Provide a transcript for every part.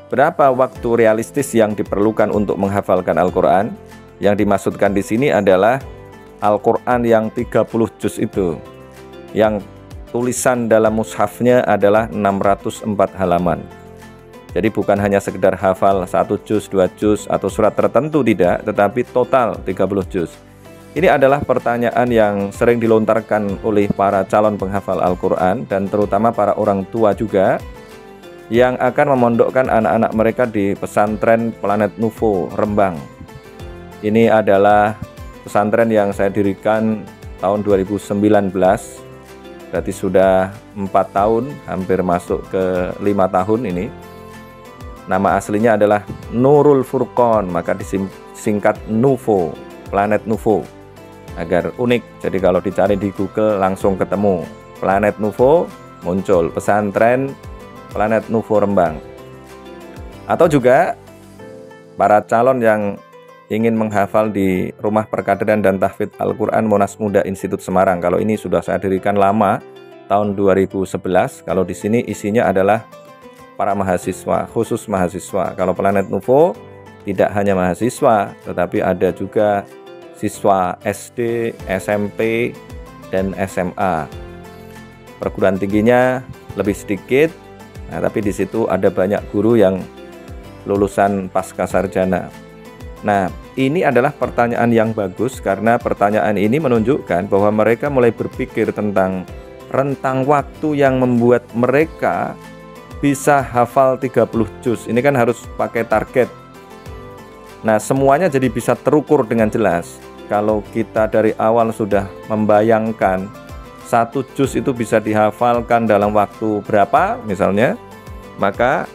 Berapa waktu realistis yang diperlukan untuk menghafalkan Al-Quran? Yang dimaksudkan di sini adalah Al-Quran yang 30 juz itu, yang tulisan dalam mushafnya adalah 604 halaman. Jadi bukan hanya sekedar hafal 1 juz, 2 juz, atau surat tertentu, tidak, tetapi total 30 juz. Ini adalah pertanyaan yang sering dilontarkan oleh para calon penghafal Al-Quran, dan terutama para orang tua juga, yang akan memondokkan anak-anak mereka di pesantren Planet Nuvo Rembang. Ini adalah pesantren yang saya dirikan tahun 2019, berarti sudah 4 tahun, hampir masuk ke 5 tahun ini. Nama aslinya adalah Nurul Furqon, maka disingkat Nuvo, Planet Nuvo, agar unik. Jadi kalau dicari di Google langsung ketemu Planet Nuvo, muncul pesantren Planet Nuvo Rembang. Atau juga para calon yang ingin menghafal di Rumah Perkaderan dan Tahfidz Al-Quran Monas Muda Institut Semarang. Kalau ini sudah saya dirikan lama, tahun 2011. Kalau di sini isinya adalah para mahasiswa, khusus mahasiswa. Kalau Planet Nuvo tidak hanya mahasiswa, tetapi ada juga siswa SD, SMP, dan SMA. Perguruan tingginya lebih sedikit. Nah, tapi di situ ada banyak guru yang lulusan pasca sarjana. Nah, ini adalah pertanyaan yang bagus karena pertanyaan ini menunjukkan bahwa mereka mulai berpikir tentang rentang waktu yang membuat mereka bisa hafal 30 juz. Ini kan harus pakai target. Nah, semuanya jadi bisa terukur dengan jelas. Kalau kita dari awal sudah membayangkan 1 juz itu bisa dihafalkan dalam waktu berapa misalnya, maka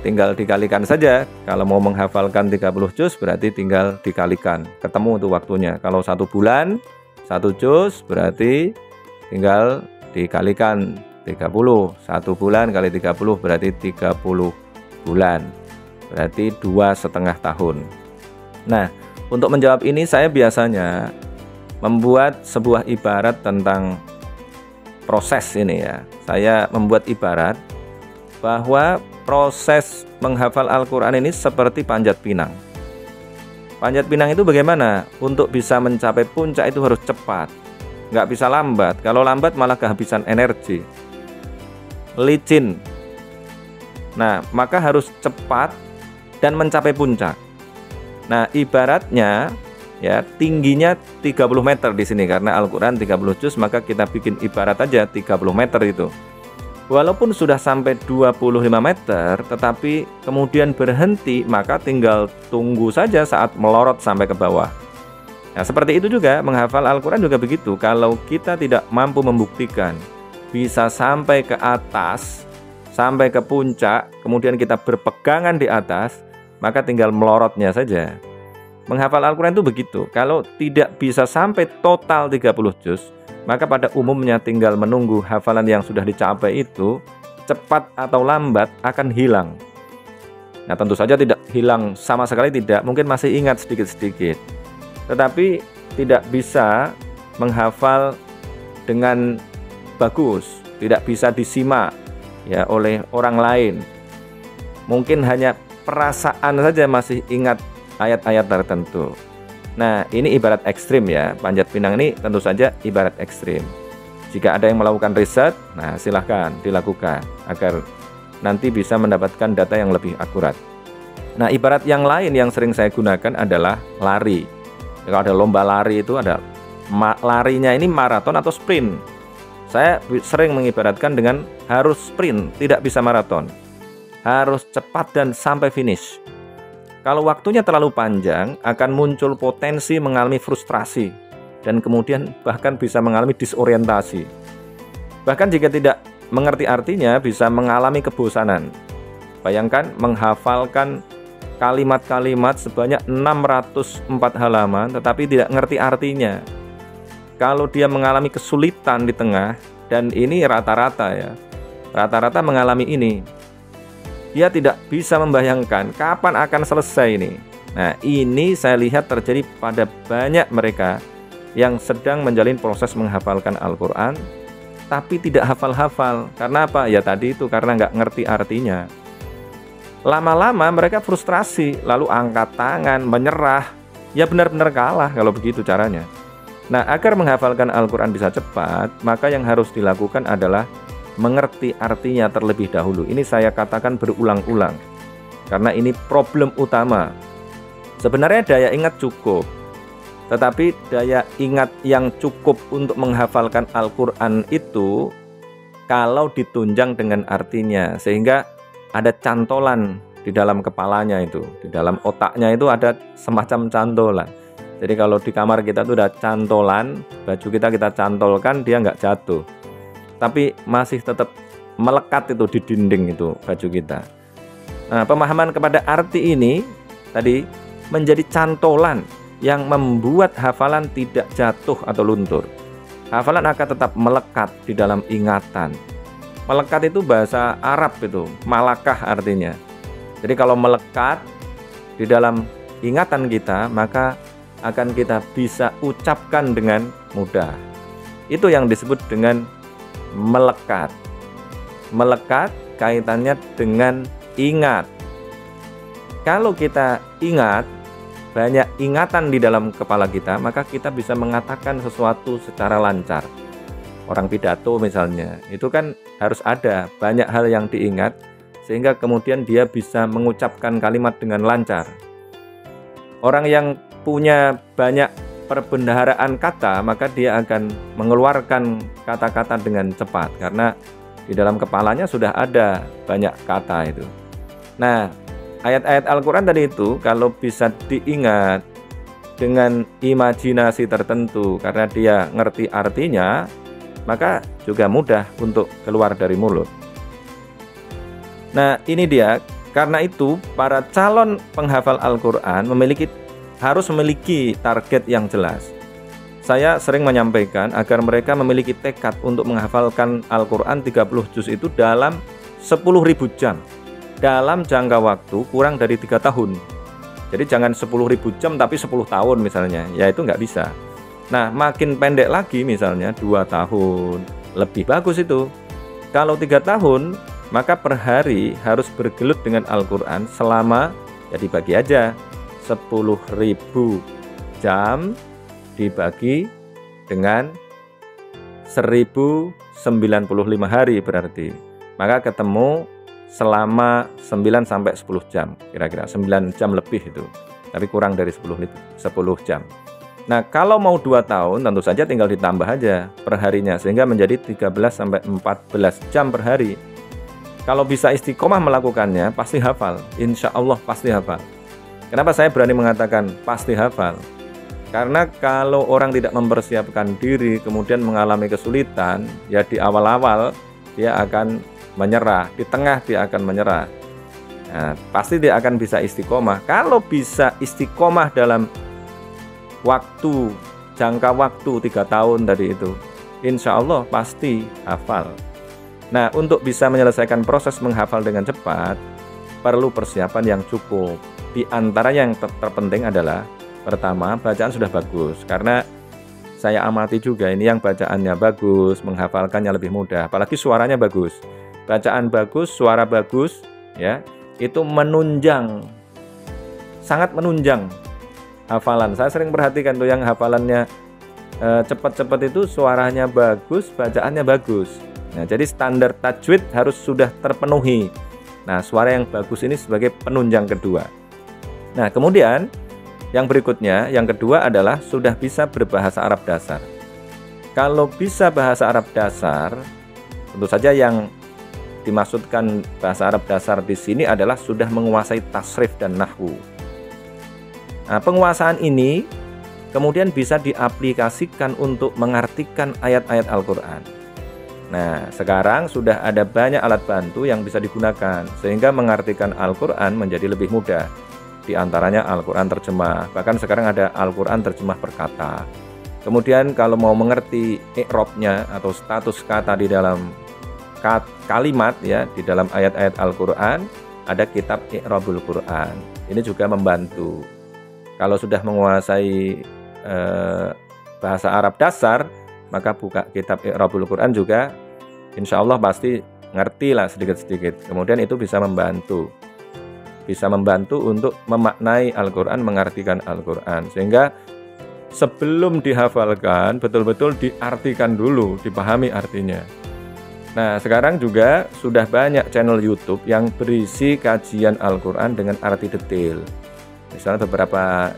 tinggal dikalikan saja. Kalau mau menghafalkan 30 juz berarti tinggal dikalikan, ketemu tuh waktunya. Kalau 1 bulan 1 juz berarti tinggal dikalikan 30. 1 bulan kali 30 berarti 30 bulan, berarti 2,5 tahun. Nah, untuk menjawab ini saya biasanya membuat sebuah ibarat tentang proses ini ya. Saya membuat ibarat bahwa proses menghafal Al-Quran ini seperti panjat pinang. Panjat pinang itu bagaimana? Untuk bisa mencapai puncak itu harus cepat, nggak bisa lambat. Kalau lambat malah kehabisan energi, licin. Nah, maka harus cepat dan mencapai puncak. Nah, ibaratnya ya, tingginya 30 meter di sini karena Al-Quran 30 juz, maka kita bikin ibarat aja 30 meter itu. Walaupun sudah sampai 25 meter tetapi kemudian berhenti, maka tinggal tunggu saja saat melorot sampai ke bawah. Nah, seperti itu juga menghafal Al-Quran juga begitu. Kalau kita tidak mampu membuktikan bisa sampai ke atas, sampai ke puncak, kemudian kita berpegangan di atas, maka tinggal melorotnya saja. Menghafal Al-Quran itu begitu. Kalau tidak bisa sampai total 30 juz, maka pada umumnya tinggal menunggu hafalan yang sudah dicapai itu cepat atau lambat akan hilang. Nah, tentu saja tidak hilang sama sekali, tidak, mungkin masih ingat sedikit-sedikit, tetapi tidak bisa menghafal dengan bagus, tidak bisa disimak ya oleh orang lain. Mungkin hanya perasaan saja masih ingat ayat-ayat tertentu. Nah, ini ibarat ekstrim ya. Panjat pinang ini tentu saja ibarat ekstrim. Jika ada yang melakukan riset, nah silahkan dilakukan agar nanti bisa mendapatkan data yang lebih akurat. Nah, ibarat yang lain yang sering saya gunakan adalah lari. Kalau ada lomba lari itu ada larinya ini maraton atau sprint. Saya sering mengibaratkan dengan harus sprint, tidak bisa maraton. Harus cepat dan sampai finish. Kalau waktunya terlalu panjang, akan muncul potensi mengalami frustrasi dan kemudian bahkan bisa mengalami disorientasi. Bahkan jika tidak mengerti artinya, bisa mengalami kebosanan. Bayangkan menghafalkan kalimat-kalimat sebanyak 604 halaman tetapi tidak ngerti artinya. Kalau dia mengalami kesulitan di tengah, dan ini rata-rata ya, rata-rata mengalami ini, dia tidak bisa membayangkan kapan akan selesai ini. Nah, ini saya lihat terjadi pada banyak mereka yang sedang menjalin proses menghafalkan Al-Quran tapi tidak hafal-hafal. Karena apa? Ya tadi itu, karena nggak ngerti artinya. Lama-lama mereka frustrasi, lalu angkat tangan, menyerah. Ya benar-benar kalah kalau begitu caranya. Nah, agar menghafalkan Al-Quran bisa cepat, maka yang harus dilakukan adalah mengerti artinya terlebih dahulu. Ini saya katakan berulang-ulang, karena ini problem utama. Sebenarnya daya ingat cukup, tetapi daya ingat yang cukup untuk menghafalkan Al-Quran itu kalau ditunjang dengan artinya, sehingga ada cantolan di dalam kepalanya itu, di dalam otaknya itu ada semacam cantolan. Jadi kalau di kamar kita itu ada cantolan, baju kita cantolkan, dia nggak jatuh, tapi masih tetap melekat itu di dinding itu baju kita. Nah, pemahaman kepada arti ini tadi menjadi cantolan yang membuat hafalan tidak jatuh atau luntur. Hafalan akan tetap melekat di dalam ingatan. Melekat itu bahasa Arab itu, malakah artinya. Jadi kalau melekat di dalam ingatan kita, maka akan kita bisa ucapkan dengan mudah. Itu yang disebut dengan melekat. Melekat kaitannya dengan ingat. Kalau kita ingat, banyak ingatan di dalam kepala kita, maka kita bisa mengatakan sesuatu secara lancar. Orang pidato misalnya, itu kan harus ada banyak hal yang diingat, sehingga kemudian dia bisa mengucapkan kalimat dengan lancar. Orang yang punya banyak perbendaharaan kata, maka dia akan mengeluarkan kata-kata dengan cepat, karena di dalam kepalanya sudah ada banyak kata itu. Nah, ayat-ayat Al-Quran tadi itu kalau bisa diingat dengan imajinasi tertentu, karena dia ngerti artinya, maka juga mudah untuk keluar dari mulut. Nah, ini dia. Karena itu para calon penghafal Al-Quran harus memiliki target yang jelas. Saya sering menyampaikan agar mereka memiliki tekad untuk menghafalkan Al-Quran 30 juz itu dalam 10.000 jam, dalam jangka waktu kurang dari 3 tahun. Jadi jangan 10.000 jam tapi 10 tahun misalnya, ya itu nggak bisa. Nah, makin pendek lagi misalnya 2 tahun, lebih bagus itu. Kalau 3 tahun, maka per hari harus bergelut dengan Al-Quran selama, ya dibagi aja, 10.000 jam dibagi dengan 1095 hari berarti. Maka ketemu selama 9 sampai 10 jam, kira-kira 9 jam lebih itu. Tapi kurang dari 10 jam. Nah, kalau mau 2 tahun tentu saja tinggal ditambah aja per harinya, sehingga menjadi 13 sampai 14 jam per hari. Kalau bisa istiqomah melakukannya, pasti hafal. Insya Allah pasti hafal. Kenapa saya berani mengatakan pasti hafal? Karena kalau orang tidak mempersiapkan diri, kemudian mengalami kesulitan, ya di awal-awal dia akan menyerah, di tengah dia akan menyerah. Nah, pasti dia akan bisa istiqomah. Kalau bisa istiqomah dalam jangka waktu 3 tahun tadi itu, insya Allah pasti hafal. Nah, untuk bisa menyelesaikan proses menghafal dengan cepat, perlu persiapan yang cukup. Di antara yang terpenting adalah, pertama, bacaan sudah bagus. Karena saya amati juga ini yang bacaannya bagus, menghafalkannya lebih mudah. Apalagi suaranya bagus. Bacaan bagus, suara bagus, ya, itu menunjang, sangat menunjang hafalan. Saya sering perhatikan tuh yang hafalannya cepat-cepat itu suaranya bagus, bacaannya bagus. Nah, jadi standar tajwid harus sudah terpenuhi. Nah, suara yang bagus ini sebagai penunjang kedua. Nah, kemudian yang berikutnya, yang kedua adalah sudah bisa berbahasa Arab dasar. Kalau bisa bahasa Arab dasar, tentu saja yang dimaksudkan bahasa Arab dasar di sini adalah sudah menguasai tasrif dan nahwu. Nah, penguasaan ini kemudian bisa diaplikasikan untuk mengartikan ayat-ayat Al-Quran. Nah, sekarang sudah ada banyak alat bantu yang bisa digunakan, sehingga mengartikan Al-Quran menjadi lebih mudah. Di antaranya Al-Quran terjemah, bahkan sekarang ada Al-Quran terjemah perkata. Kemudian kalau mau mengerti i'rabnya atau status kata di dalam kalimat, ya, di dalam ayat-ayat Al-Quran, ada kitab I'rabul Quran. Ini juga membantu. Kalau sudah menguasai bahasa Arab dasar, maka buka kitab I'rabul Quran juga, insya Allah pasti ngerti lah sedikit-sedikit. Kemudian itu bisa membantu. bisa membantu untuk memaknai Al-Quran, mengartikan Al-Quran. Sehingga sebelum dihafalkan, betul-betul diartikan dulu, dipahami artinya. Nah, sekarang juga sudah banyak channel YouTube yang berisi kajian Al-Quran dengan arti detail. Misalnya beberapa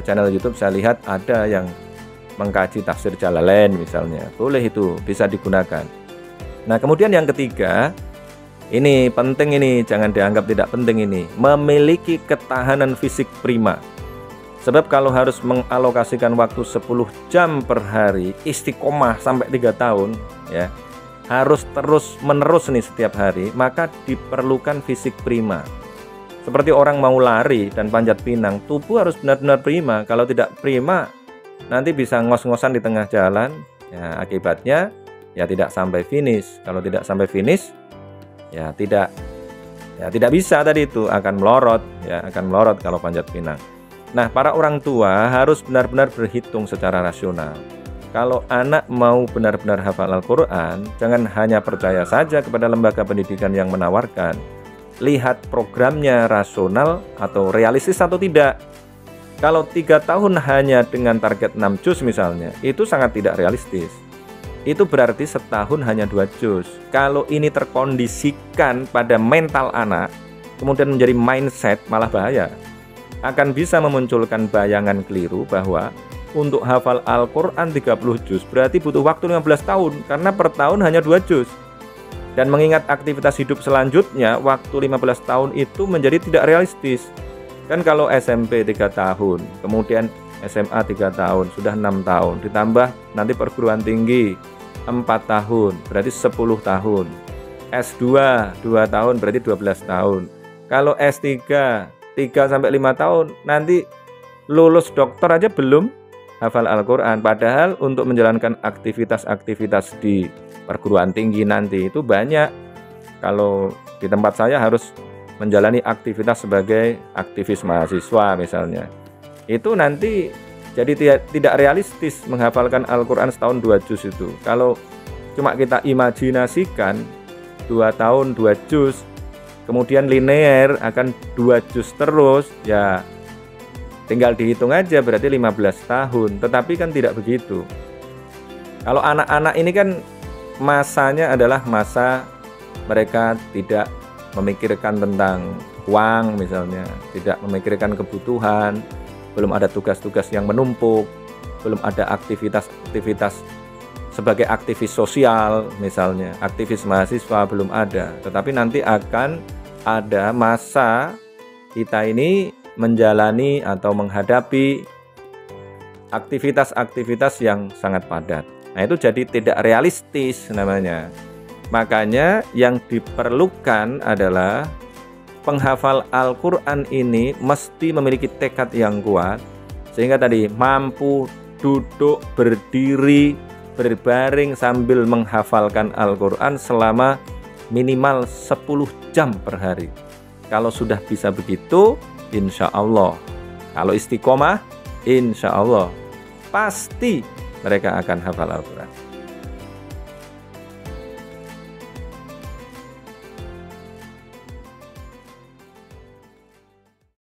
channel YouTube saya lihat ada yang mengkaji tafsir Jalalain misalnya. Boleh, itu bisa digunakan. Nah, kemudian yang ketiga, ini penting, ini jangan dianggap tidak penting, ini memiliki ketahanan fisik prima. Sebab kalau harus mengalokasikan waktu 10 jam per hari istiqomah sampai 3 tahun ya, harus terus menerus nih setiap hari, maka diperlukan fisik prima. Seperti orang mau lari dan panjat pinang, tubuh harus benar-benar prima. Kalau tidak prima, nanti bisa ngos-ngosan di tengah jalan ya, akibatnya ya tidak sampai finish. Kalau tidak sampai finish ya tidak bisa, tadi itu akan melorot ya, akan melorot kalau panjat pinang. Nah, para orang tua harus benar-benar berhitung secara rasional. Kalau anak mau benar-benar hafal Al-Quran, jangan hanya percaya saja kepada lembaga pendidikan yang menawarkan. Lihat programnya rasional atau realistis atau tidak. Kalau 3 tahun hanya dengan target 6 juz misalnya, itu sangat tidak realistis. Itu berarti setahun hanya 2 juz. Kalau ini terkondisikan pada mental anak, kemudian menjadi mindset, malah bahaya. Akan bisa memunculkan bayangan keliru bahwa untuk hafal Al-Quran 30 juz berarti butuh waktu 15 tahun, karena per tahun hanya 2 juz. Dan mengingat aktivitas hidup selanjutnya, waktu 15 tahun itu menjadi tidak realistis. Kan kalau SMP 3 tahun, kemudian SMA 3 tahun, sudah 6 tahun, ditambah nanti perguruan tinggi 4 tahun, berarti 10 tahun. S2 2 tahun, berarti 12 tahun. Kalau S3 3-5 tahun, nanti lulus dokter aja belum hafal Al-Quran. Padahal untuk menjalankan aktivitas-aktivitas di perguruan tinggi nanti itu banyak. Kalau di tempat saya harus menjalani aktivitas sebagai aktivis mahasiswa misalnya, itu nanti jadi tidak realistis menghafalkan Al-Quran setahun 2 juz itu. Kalau cuma kita imajinasikan 2 tahun 2 juz, kemudian linear akan 2 juz terus, ya tinggal dihitung aja berarti 15 tahun. Tetapi kan tidak begitu. Kalau anak-anak ini kan masanya adalah masa mereka tidak memikirkan tentang uang misalnya, tidak memikirkan kebutuhan, belum ada tugas-tugas yang menumpuk, belum ada aktivitas-aktivitas sebagai aktivis sosial misalnya, aktivis mahasiswa belum ada. Tetapi nanti akan ada masa kita ini menjalani atau menghadapi aktivitas-aktivitas yang sangat padat. Nah, itu jadi tidak realistis namanya. Makanya yang diperlukan adalah penghafal Al-Quran ini mesti memiliki tekad yang kuat, sehingga tadi mampu duduk, berdiri, berbaring sambil menghafalkan Al-Quran selama minimal 10 jam per hari. Kalau sudah bisa begitu, insya Allah, kalau istiqomah, insya Allah pasti mereka akan hafal Al-Quran.